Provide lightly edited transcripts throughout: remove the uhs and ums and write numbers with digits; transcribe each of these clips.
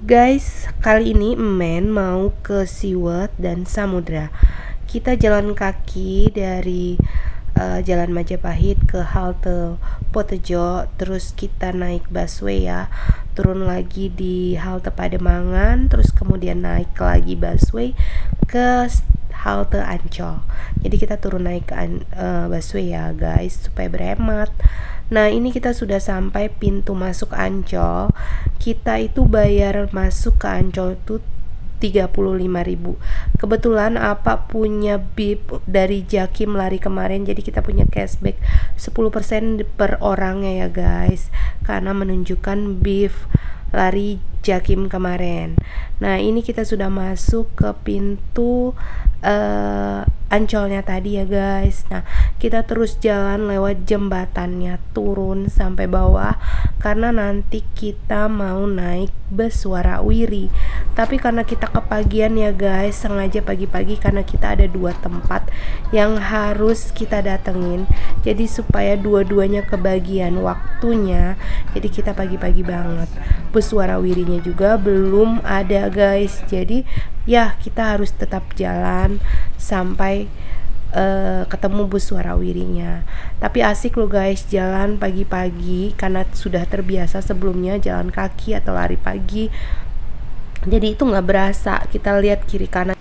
Guys, kali ini Emen mau ke SeaWorld dan Samudra. Kita jalan kaki dari Jalan Majapahit ke halte Potejo, terus kita naik busway ya, turun lagi di halte Pademangan, terus kemudian naik lagi busway ke halte Ancol. Jadi kita turun naik ke busway ya guys, supaya berhemat. Nah, ini kita sudah sampai pintu masuk Ancol. Kita itu bayar masuk ke Ancol itu 35.000. Kebetulan apa punya BIP dari Jakim Lari kemarin, jadi kita punya cashback 10% per orangnya ya guys, karena menunjukkan BIP Lari Jakim kemarin. Nah, ini kita sudah masuk ke pintu Ancolnya tadi ya guys. Nah, kita terus jalan lewat jembatannya, turun sampai bawah karena nanti kita mau naik bus Warawiri. Tapi karena kita kepagian ya guys, sengaja pagi-pagi karena kita ada 2 tempat yang harus kita datengin. Jadi supaya dua-duanya kebagian waktunya, jadi kita pagi-pagi banget. Bus Warawirinya juga belum ada guys. Jadi ya kita harus tetap jalan sampai ketemu bus Warawirinya. Tapi asik loh guys jalan pagi-pagi karena sudah terbiasa sebelumnya jalan kaki atau lari pagi. Jadi itu nggak berasa, kita lihat kiri kanan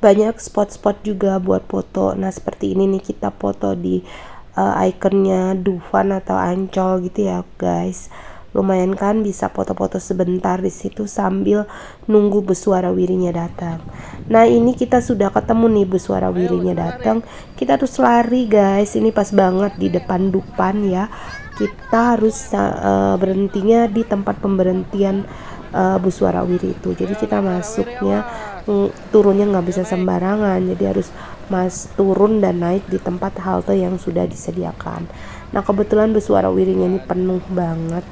banyak spot-spot juga buat foto. Nah seperti ini nih, kita foto di ikonnya Dufan atau Ancol gitu ya guys. Lumayan kan, bisa foto-foto sebentar di situ sambil nunggu bus Warawirinya datang. Nah ini kita sudah ketemu nih bus Warawirinya datang. Kita harus lari guys, ini pas banget di depan Dupan ya. Kita harus berhentinya di tempat pemberhentian bus Warawiri itu. Jadi kita masuknya turunnya nggak bisa sembarangan, jadi harus turun dan naik di tempat halte yang sudah disediakan. Nah kebetulan bus Warawirinya ini penuh banget,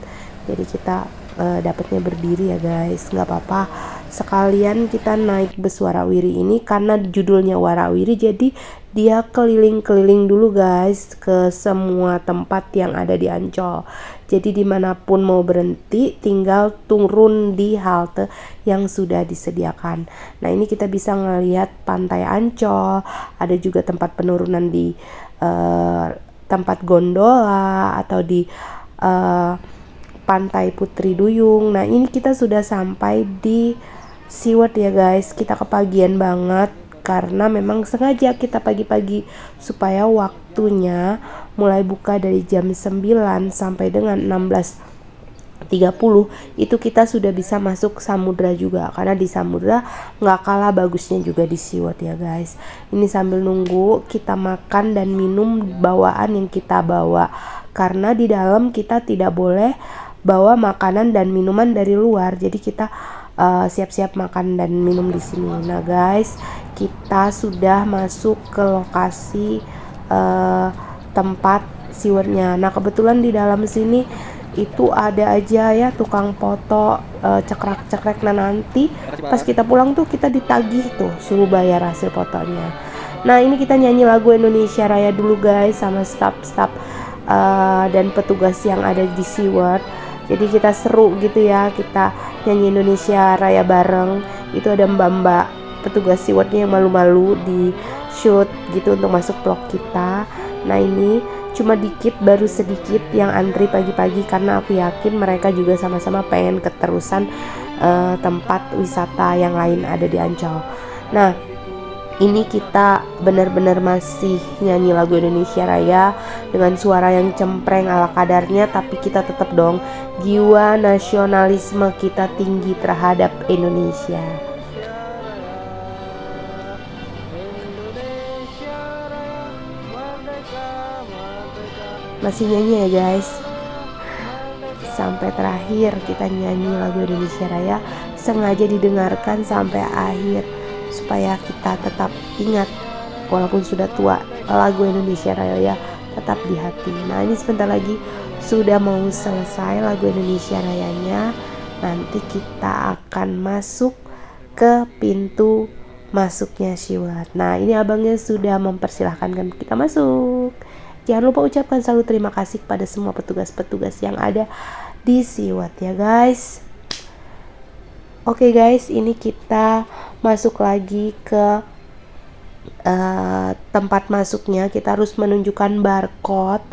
jadi kita dapatnya berdiri ya guys. Nggak apa-apa, sekalian kita naik bus Warawiri ini karena judulnya Warawiri, jadi dia keliling-keliling dulu guys ke semua tempat yang ada di Ancol. Jadi dimanapun mau berhenti tinggal turun di halte yang sudah disediakan. Nah ini kita bisa ngelihat pantai Ancol, ada juga tempat penurunan di tempat gondola atau di Pantai Putri Duyung. Nah ini kita sudah sampai di SeaWorld ya guys. Kita kepagian banget karena memang sengaja kita pagi-pagi supaya waktunya mulai buka dari jam 9 sampai dengan 16.30 itu kita sudah bisa masuk Samudra juga, karena di Samudra nggak kalah bagusnya juga di SeaWorld ya guys. Ini sambil nunggu kita makan dan minum bawaan yang kita bawa, karena di dalam kita tidak boleh bawa makanan dan minuman dari luar, jadi kita siap-siap makan dan minum di sini. Nah guys, kita sudah masuk ke lokasi tempat SeaWorld-nya. Nah kebetulan di dalam sini itu ada aja ya tukang foto cekrek-cekrek. Nah nanti pas kita pulang tuh kita ditagih tuh suruh bayar hasil fotonya. Nah ini kita nyanyi lagu Indonesia Raya dulu guys sama staff-staff dan petugas yang ada di SeaWorld. Jadi kita seru gitu ya, kita nyanyi Indonesia Raya bareng. Itu ada mbak-mbak petugas SeaWorld-nya yang malu-malu di shoot gitu untuk masuk vlog kita. Nah ini cuma dikit, baru sedikit yang antri pagi-pagi karena aku yakin mereka juga sama-sama pengen keterusan tempat wisata yang lain ada di Ancol. Nah ini kita benar-benar masih nyanyi lagu Indonesia Raya dengan suara yang cempreng ala kadarnya, tapi kita tetap dong jiwa nasionalisme kita tinggi terhadap Indonesia. Masih nyanyi ya guys, sampai terakhir kita nyanyi lagu Indonesia Raya, sengaja didengarkan sampai akhir supaya kita tetap ingat walaupun sudah tua, lagu Indonesia Raya tetap di hati. Nah ini sebentar lagi sudah mau selesai lagu Indonesia Rayanya. Nanti kita akan masuk ke pintu masuknya SeaWorld. Nah ini abangnya sudah mempersilahkan kita masuk. Jangan lupa ucapkan selalu terima kasih kepada semua petugas-petugas yang ada di SeaWorld ya guys. Oke guys, ini kita masuk lagi ke tempat masuknya. Kita harus menunjukkan barcode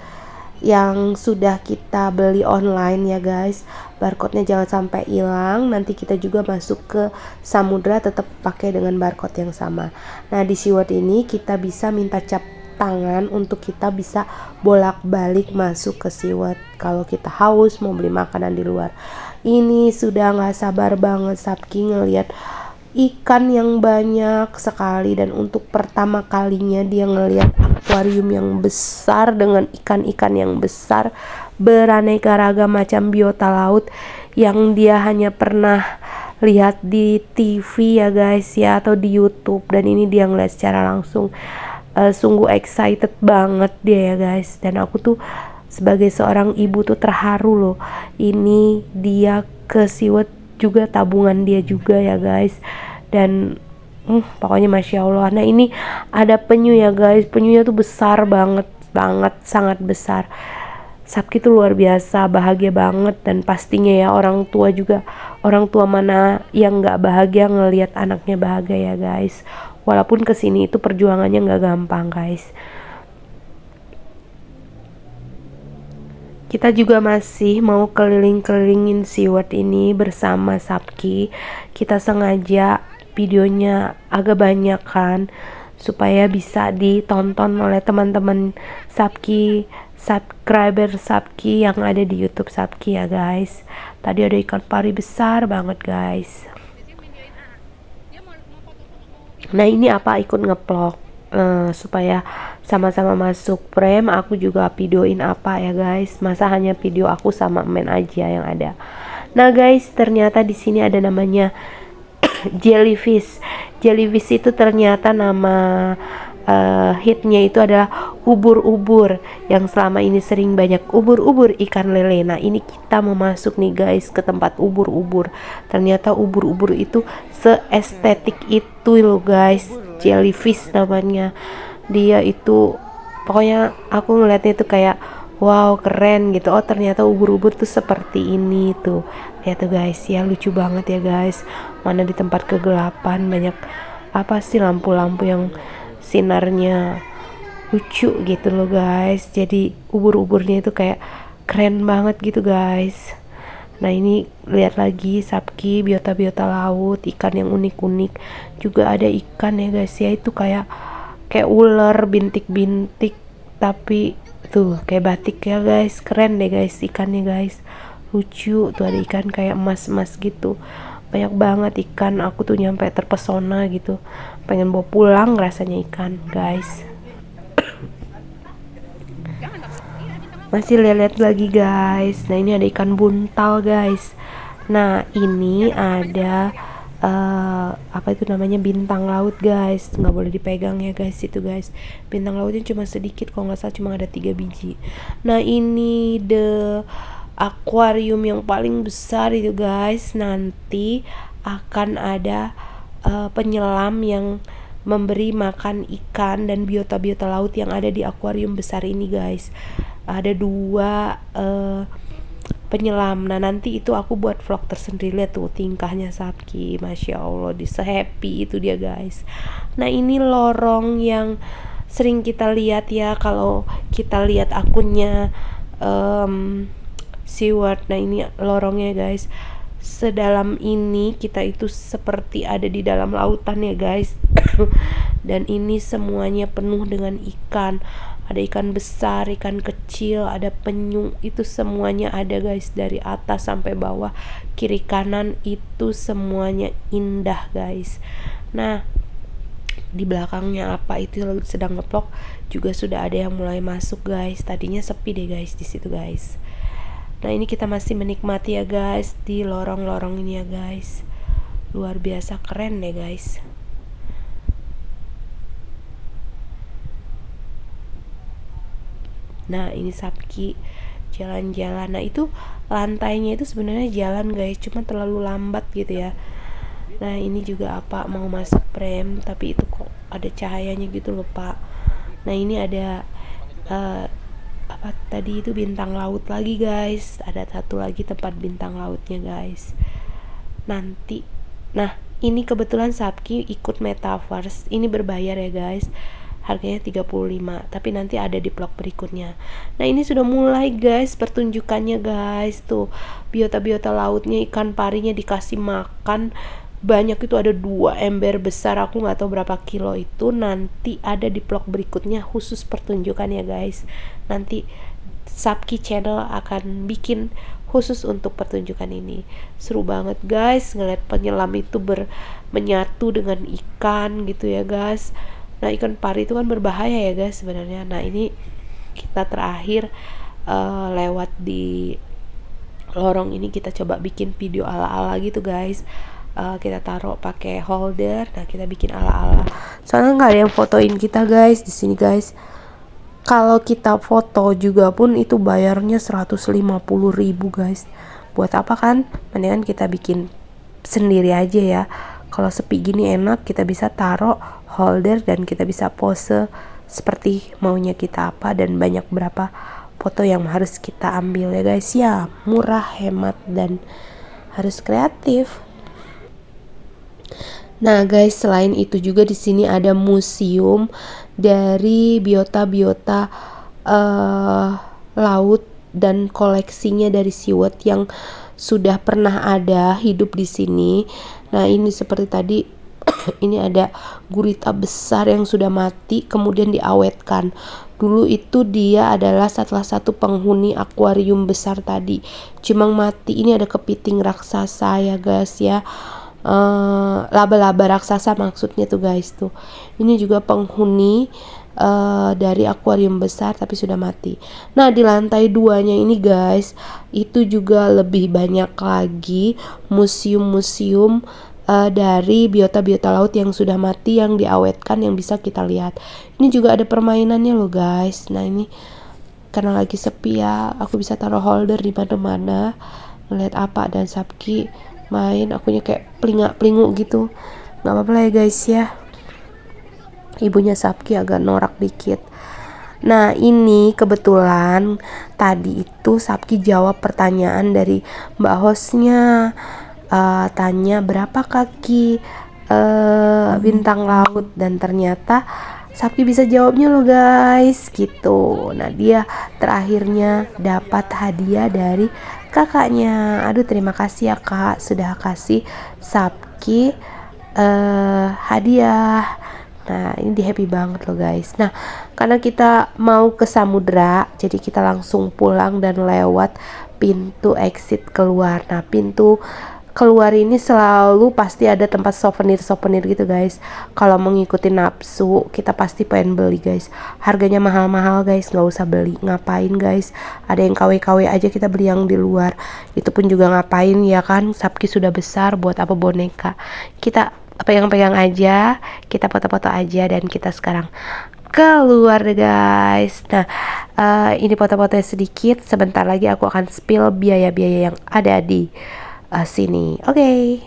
yang sudah kita beli online ya guys. Barcode-nya jangan sampai hilang. Nanti kita juga masuk ke samudra tetap pakai dengan barcode yang sama. Nah, di SeaWorld ini kita bisa minta cap tangan untuk kita bisa bolak-balik masuk ke SeaWorld kalau kita haus mau beli makanan di luar. Ini sudah nggak sabar banget Sapki ngelihat ikan yang banyak sekali, dan untuk pertama kalinya dia ngelihat akuarium yang besar dengan ikan-ikan yang besar beraneka ragam macam biota laut yang dia hanya pernah lihat di TV ya guys ya, atau di YouTube, dan ini dia ngeliat secara langsung. Sungguh excited banget dia ya guys, dan aku tuh sebagai seorang ibu tuh terharu loh. Ini dia ke SeaWorld juga tabungan dia juga ya guys, dan pokoknya masya Allah. Nah, ini ada penyu ya guys, penyunya tuh besar banget sangat besar. Sapki tuh luar biasa bahagia banget, dan pastinya ya orang tua mana yang nggak bahagia ngelihat anaknya bahagia ya guys. Walaupun kesini itu perjuangannya nggak gampang guys. Kita juga masih mau keliling-kelilingin SeaWorld ini bersama Sapki. Kita sengaja videonya agak banyak kan, supaya bisa ditonton oleh teman-teman Sapki, subscriber Sapki yang ada di YouTube Sapki ya guys. Tadi ada ikan pari besar banget guys. Nah, ini apa ikut ngevlog supaya sama-sama masuk frame. Aku juga videoin apa ya guys, masa hanya video aku sama men aja yang ada. Nah guys, ternyata di sini ada namanya jellyfish. Jellyfish itu ternyata nama hitnya itu adalah ubur-ubur, yang selama ini sering banyak ubur-ubur ikan lele. Nah, ini kita mau masuk nih guys ke tempat ubur-ubur. Ternyata ubur-ubur itu seestetik itu loh guys. Jellyfish namanya. Dia itu pokoknya aku ngeliatnya itu kayak wow, keren gitu. Oh, ternyata ubur-ubur tuh seperti ini tuh. Lihat tuh guys ya, lucu banget ya guys. Mana di tempat kegelapan banyak apa sih lampu-lampu yang sinarnya lucu gitu loh guys. Jadi ubur-uburnya itu kayak keren banget gitu guys. Nah, ini lihat lagi Sapki, biota-biota laut, ikan yang unik-unik. Juga ada ikan ya guys ya, itu kayak ular bintik-bintik tapi tuh kayak batik ya guys. Keren deh guys ikannya guys, lucu tuh. Ada ikan kayak emas-emas gitu, banyak banget ikan. Aku tuh nyampe terpesona gitu, pengen bawa pulang rasanya ikan guys. Masih lihat lagi guys. Nah, ini ada ikan buntal guys. Nah, ini ada apa itu namanya, bintang laut guys. Nggak boleh dipegang ya guys itu guys. Bintang lautnya cuma sedikit, kalau nggak salah cuma ada 3 biji. Nah, ini the akuarium yang paling besar itu guys. Nanti akan ada penyelam yang memberi makan ikan dan biota-biota laut yang ada di akuarium besar ini guys. Ada 2 penyelam. Nah, nanti itu aku buat vlog tersendiri. Lihat tuh tingkahnya Sapki, masya Allah, di happy itu dia guys. Nah, ini lorong yang sering kita lihat ya kalau kita lihat akunnya SeaWorld. Nah, ini lorongnya guys. Sedalam ini kita itu seperti ada di dalam lautan ya guys. Dan ini semuanya penuh dengan ikan. Ada ikan besar, ikan kecil, ada penyu, itu semuanya ada guys, dari atas sampai bawah, kiri kanan itu semuanya indah guys. Nah, di belakangnya apa itu sedang ngevlog juga sudah ada yang mulai masuk guys. Tadinya sepi deh guys di situ guys. Nah, ini kita masih menikmati ya guys di lorong-lorong ini ya guys. Luar biasa keren deh guys. Nah, ini Sapki jalan-jalan. Nah, itu lantainya itu sebenarnya jalan guys, cuma terlalu lambat gitu ya. Nah, ini juga apa mau masuk frame, tapi itu kok ada cahayanya gitu loh Pak. Nah, ini ada apa tadi itu, bintang laut lagi guys. Ada satu lagi tempat bintang lautnya guys. nanti. Nah, ini kebetulan Sapki ikut Metaverse. Ini berbayar ya guys. Harganya 35, tapi nanti ada di vlog berikutnya. Nah, ini sudah mulai guys pertunjukannya guys. Tuh, biota-biota lautnya, ikan parinya dikasih makan. Banyak itu, ada 2 ember besar, aku nggak tahu berapa kilo itu. Nanti ada di vlog berikutnya khusus pertunjukan ya guys. Nanti Sapki Channel akan bikin khusus untuk pertunjukan ini. Seru banget guys ngeliat penyelam itu menyatu dengan ikan gitu ya guys. Nah, ikan pari itu kan berbahaya ya guys sebenarnya. Nah, ini kita terakhir lewat di lorong ini, kita coba bikin video ala-ala gitu guys. Kita taruh pakai holder. Nah, kita bikin ala-ala. Soalnya nggak ada yang fotoin kita guys di sini guys. Kalau kita foto juga pun itu bayarnya 150.000 guys. Buat apa kan? Mendingan kita bikin sendiri aja ya. Kalau sepi gini enak, kita bisa taruh holder dan kita bisa pose seperti maunya kita apa, dan banyak berapa foto yang harus kita ambil ya guys ya. Murah, hemat, dan harus kreatif. Nah guys, selain itu juga di sini ada museum dari biota-biota laut dan koleksinya dari SeaWorld yang sudah pernah ada hidup di sini. Nah, ini seperti tadi ini ada gurita besar yang sudah mati kemudian diawetkan. Dulu itu dia adalah salah satu penghuni akuarium besar tadi, cuma mati. Ini ada kepiting raksasa ya guys ya. Laba-laba raksasa maksudnya tuh guys tuh. Ini juga penghuni dari akuarium besar tapi sudah mati. Nah, di lantai 2-nya ini guys, itu juga lebih banyak lagi museum-museum dari biota-biota laut yang sudah mati yang diawetkan yang bisa kita lihat. Ini juga ada permainannya loh guys. Nah, ini karena lagi sepi ya, aku bisa taruh holder di mana-mana ngeliat apa, dan Sapki main, akunya kayak pelingak-pelingu gitu. Nggak apa-apa lah ya guys ya. Ibunya Sapki agak norak dikit. Nah, ini kebetulan tadi itu Sapki jawab pertanyaan dari mbak hostnya. Tanya berapa kaki bintang laut, dan ternyata Sapki bisa jawabnya loh guys gitu. Nah, dia terakhirnya dapat hadiah dari kakaknya. Aduh, terima kasih ya kak sudah kasih Sapki hadiah. Nah, ini happy banget loh guys. Nah, karena kita mau ke samudra, jadi kita langsung pulang dan lewat pintu exit keluar. Nah, pintu keluar ini selalu pasti ada tempat souvenir gitu guys. Kalau mau ngikutin nafsu, kita pasti pengen beli guys. Harganya mahal-mahal guys, nggak usah beli. Ngapain guys? Ada yang KW-KW aja, kita beli yang di luar. Itu pun juga ngapain ya kan? Sapki sudah besar, buat apa boneka? Kita pegang-pegang aja, kita foto-foto aja, dan kita sekarang keluar deh guys. Nah, ini foto-fotonya sedikit. Sebentar lagi aku akan spill biaya-biaya yang ada di sini. Oke.